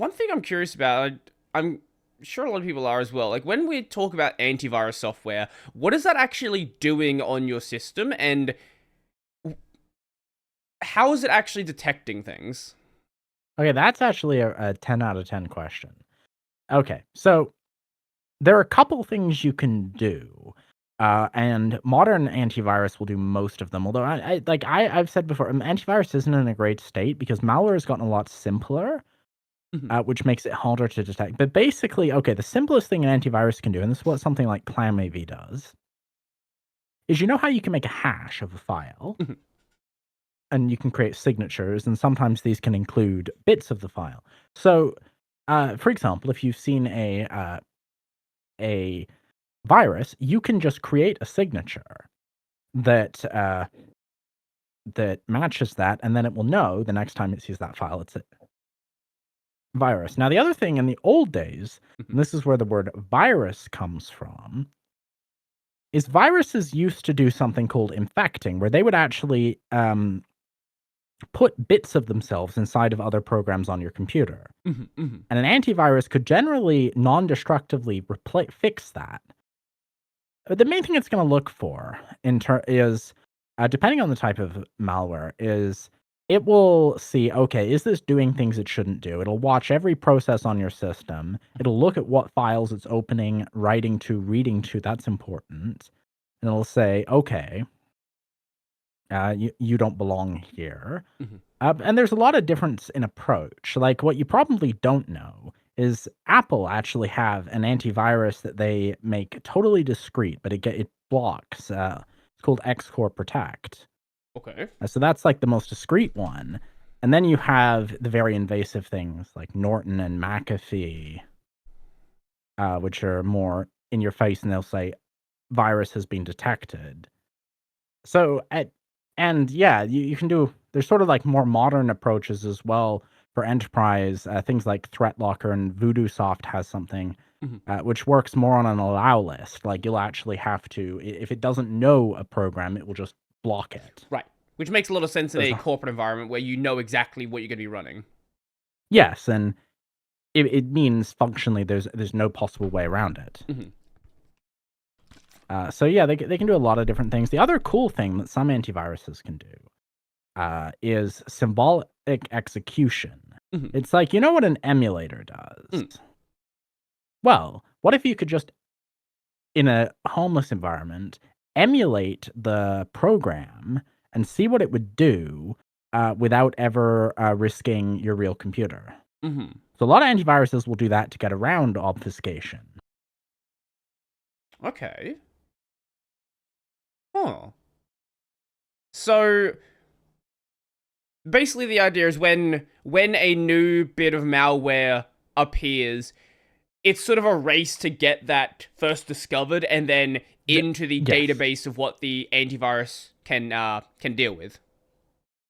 one thing I'm curious about, I'm sure a lot of people are as well. Like when we talk about antivirus software, what is that actually doing on your system, and how is it actually detecting things? Okay, that's actually a 10 out of 10 question. Okay, so there are a couple things you can do, and modern antivirus will do most of them. Although I've said before, antivirus isn't in a great state because malware has gotten a lot simpler, Mhm. which makes it harder to detect. But basically, okay, the simplest thing an antivirus can do, and this is what something like ClamAV does, is you know how you can make a hash of a file, Mhm. and you can create signatures, and sometimes these can include bits of the file. So, for example, if you've seen a virus, you can just create a signature that that matches that, and then it will know the next time it sees that file, it's a virus. Now, the other thing in the old days, Mhm. and this is where the word virus comes from, is viruses used to do something called infecting, where they would actually put bits of themselves inside of other programs on your computer. Mhm. Mhm. And an antivirus could generally non-destructively fix that. The main thing it's going to look for is, depending on the type of malware, is it will see, okay, is this doing things it shouldn't do? It'll watch every process on your system. It'll look at what files it's opening, writing to, reading to. That's important. And it'll say, okay, you don't belong here. Mhm. And there's a lot of difference in approach. Like what you probably don't know is Apple actually have an antivirus that they make totally discreet, but it blocks. It's called Xcore Protect. Okay. So that's like the most discreet one. And then you have the very invasive things like Norton and McAfee, which are more in your face, and they'll say virus has been detected. So yeah, you can do there's sort of like more modern approaches as well for enterprise, things like ThreatLocker and VoodooSoft has something, Mhm. which works more on an allow list. Like you'll actually have to, if it doesn't know a program, it will just block it. Right. Which makes a lot of sense in There's a a- corporate environment where you know exactly what you're going to be running. yes, and it means functionally there's no possible way around it. Mhm. So yeah, they can do a lot of different things. The other cool thing that some antiviruses can do is symbolic execution. Mhm. It's like, you know what an emulator does? Mhm. Well, what if you could just, in a homeless environment, emulate the program and see what it would do without ever risking your real computer? Mhm. So a lot of antiviruses will do that to get around obfuscation. Okay. Oh. So basically the idea is when a new bit of malware appears, it's sort of a race to get that first discovered and then Y- into the yes. database of what the antivirus can deal with.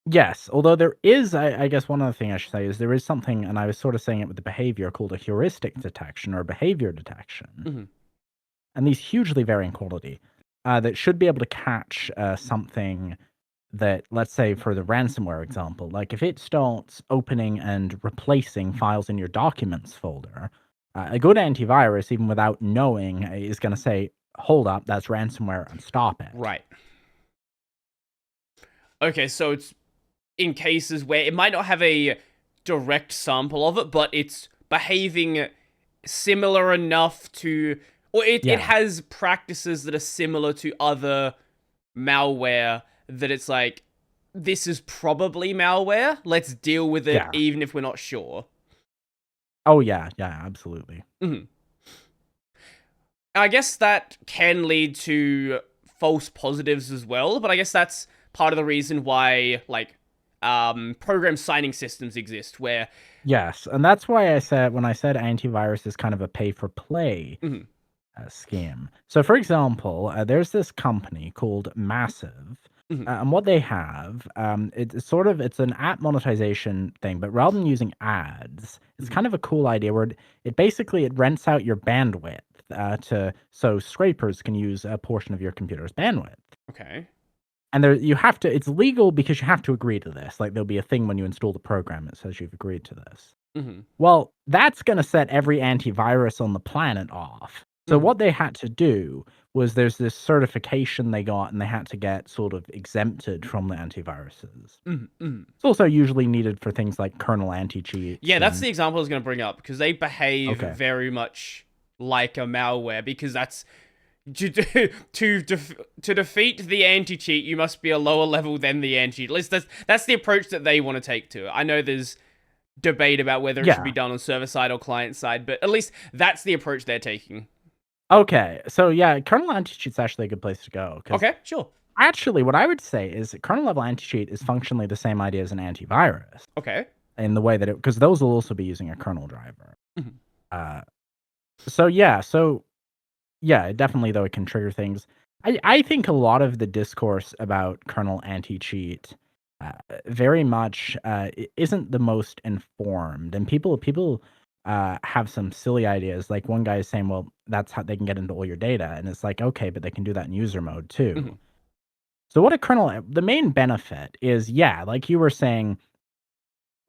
Yes, although there is, I guess one other thing I should say is there is something, and I was sort of saying it with the behavior, called a heuristic detection or behavior detection. Hmm. And these hugely vary in quality, that should be able to catch something that, let's say, for the ransomware example, like if it starts opening and replacing files in your documents folder, a good antivirus, even without knowing, is going to say, hold up, that's ransomware and stop it. Right. Okay, so it's in cases where it might not have a direct sample of it, but it's behaving similar enough to, or it Yeah, has practices that are similar to other malware that it's like, this is probably malware. Let's deal with it yeah. even if we're not sure. Oh, yeah, yeah, absolutely. Mhm. I guess that can lead to false positives as well, but I guess that's part of the reason why like program signing systems exist where Yes, and that's why I said when I said antivirus is kind of a pay for play mhm, scheme. So, for example, there's this company called Massive, mhm, and what they have, it's sort of it's an app monetization thing, but rather than using ads, it's mhm. kind of a cool idea where it basically it rents out your bandwidth to so scrapers can use a portion of your computer's bandwidth. Okay. And there you have to it's legal because you have to agree to this. Like there'll be a thing when you install the program that says you've agreed to this. Mm-hmm. Well, that's going to set every antivirus on the planet off. So Mm-hmm. what they had to do was there's this certification they got, and they had to get sort of exempted from the antiviruses. Mm-hmm. Mm-hmm. It's also usually needed for things like kernel anti-cheats Yeah, that's and the example I was going to bring up because they behave okay. very much like a malware because that's to defeat the anti-cheat, you must be a lower level than the anti-cheat. At least that's the approach that they want to take to it. I know there's debate about whether it should be Yeah. done on server side or client side, but at least that's the approach they're taking. Okay. So yeah, kernel anti-cheat's actually a good place to go because Okay, sure. actually what I would say is that kernel level anti-cheat is functionally the same idea as an antivirus Okay. in the way that because those will also be using a kernel driver. Mhm. Uh, so yeah, definitely though it can trigger things. I think a lot of the discourse about kernel anti-cheat very much isn't the most informed, and people have some silly ideas. Like one guy is saying, "Well, that's how they can get into all your data," and it's like, okay, but they can do that in user mode too. Mhm. So what a kernel, the main benefit is, yeah, like you were saying,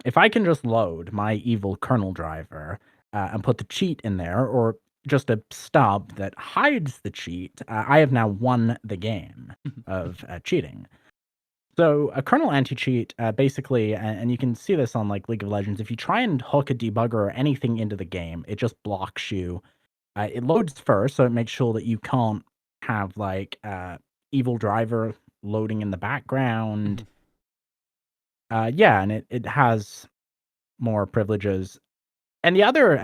if I can just load my evil kernel driver and put the cheat in there, or just a stub that hides the cheat, I have now won the game Mhm. of cheating. So a kernel anti-cheat, basically, and you can see this on like League of Legends. If you try and hook a debugger or anything into the game, it just blocks you. It loads first, so it makes sure that you can't have like evil driver loading in the background. Mhm. Yeah, and it has more privileges. And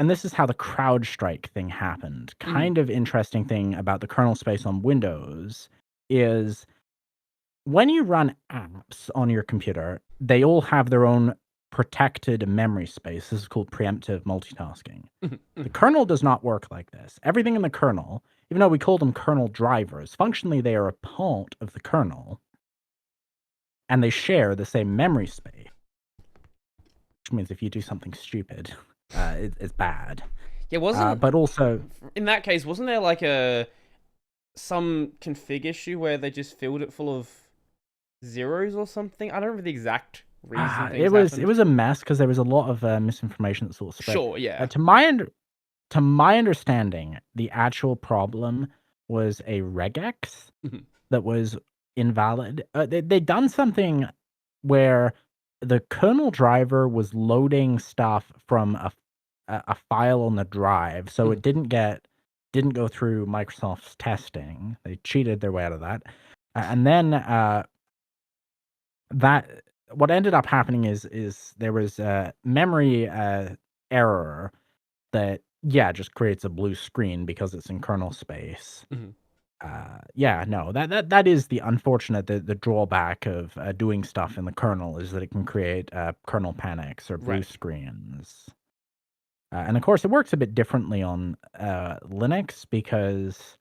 this is how the CrowdStrike thing happened. Mhm. Kind of interesting thing about the kernel space on Windows is when you run apps on your computer, they all have their own protected memory space. This is called preemptive multitasking. Mhm. The Mhm. kernel does not work like this. Everything in the kernel, even though we call them kernel drivers, functionally they are a part of the kernel and they share the same memory space, which means if you do something stupid, it's bad. Yeah, wasn't But also, in that case wasn't there like a some config issue where they just filled it full of zeros or something? I don't remember the exact reason it things was it happened. was a mess because there was a lot of misinformation that sort of spread. Sure, yeah. To my understanding, the actual problem was a regex Mhm. that was invalid. They'd done something where the kernel driver was loading stuff from a file on the drive, so Mhm. it didn't go through Microsoft's testing. They cheated their way out of that, and then that what ended up happening is there was a memory error that, yeah, just creates a blue screen because it's in kernel space. Mhm. Yeah, no, that is the unfortunate the drawback of doing stuff in the kernel is that it can create kernel panics or blue Right. screens. And of course, it works a bit differently on Linux because,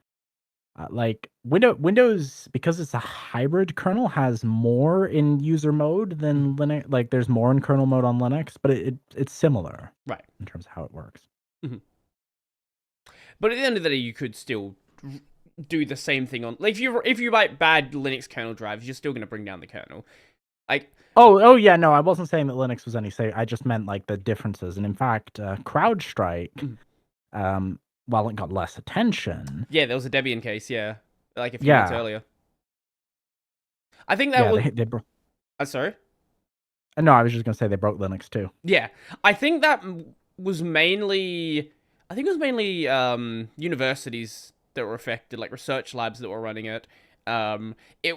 like Windows, because it's a hybrid kernel, has more in user mode Mhm. than Linux. Like, there's more in kernel mode on Linux, but it's similar Right. in terms of how it works. Mhm. But at the end of the day, you could still do the same thing on like if you write bad Linux kernel drives, you're still going to bring down the kernel. Like Oh, yeah, no, I wasn't saying that Linux was any say. I just meant like the differences. And in fact, CrowdStrike, mhm. um, while it got less attention, Yeah, there was a Debian case, yeah, like a few months yeah, earlier. I think that yeah, was. they broke. Sorry. No, I was just gonna say they broke Linux too. Yeah, I think that was mainly. I think it was mainly universities that were affected, like research labs that were running it. Um, it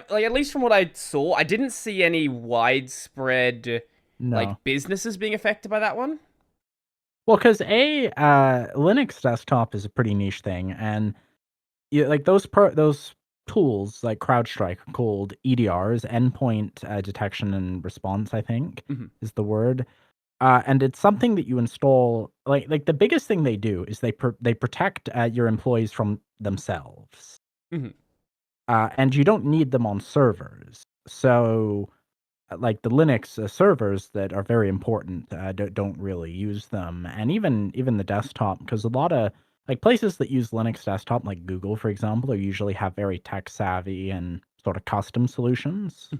like at least from what I saw, I didn't see any widespread No, like businesses being affected by that one. well, because Linux desktop is a pretty niche thing, and yeah, like those tools like CrowdStrike are called EDRs, endpoint detection and response. I think Hmm. is the word. And it's something that you install. Like the biggest thing they do is they protect your employees from themselves, Hmm. and you don't need them on servers. So, like the Linux servers that are very important don't really use them, and even the desktop because a lot of like places that use Linux desktop, like Google, for example, are usually have very tech savvy and sort of custom solutions.